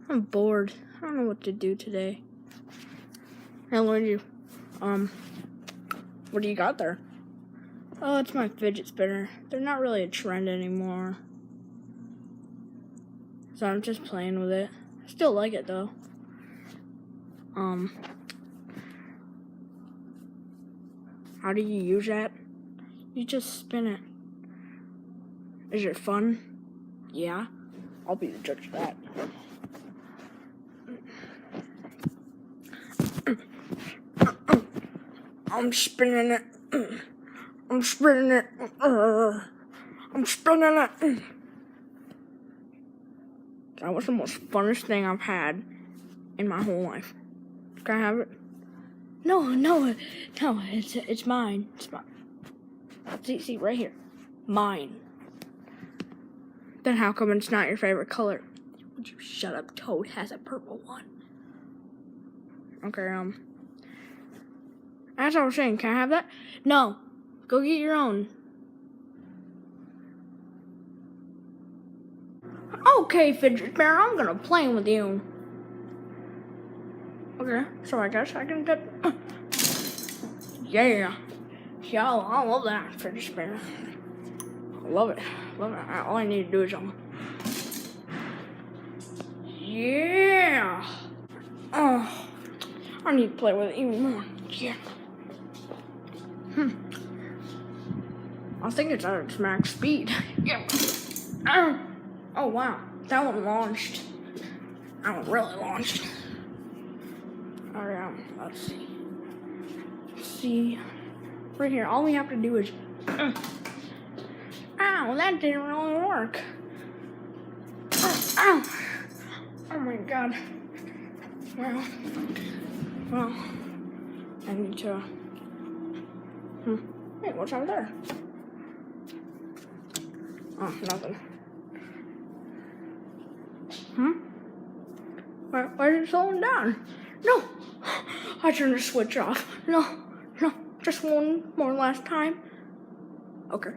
I'm bored. I don't know what to do today. Hey, Luigi. What do you got there? Oh, it's my fidget spinner. They're not really a trend anymore. So I'm just playing with it. I still like it though. How do you use that? You just spin it. Is it fun? Yeah? I'll be the judge of that. I'm spinning it. I'm spinning it. I'm spinning it. That was the most funnest thing I've had in my whole life. Can I have it? No, it's mine. It's mine. See, right here. Mine. Then how come it's not your favorite color? Would you shut up? Toad has a purple one. Okay, as I was saying, can I have that? No. Go get your own. Okay, Fidget Bear, I'm gonna play with you. Okay, so I guess I can get... Yeah. Yeah, I love that, Fidget Bear. I love it. All I need to do is yeah. Oh, I need to play with it even more. Yeah. I think it's at its max speed. Yeah. Oh wow, that one launched. That one really launched. Alright, let's see. See, right here. All we have to do is. Ow, that didn't really work. Ow! Oh my god. Well, I need to. Wait, what's over there? Oh, nothing. Why is it slowing down? No! I turned the switch off. No, just one more last time. Okay.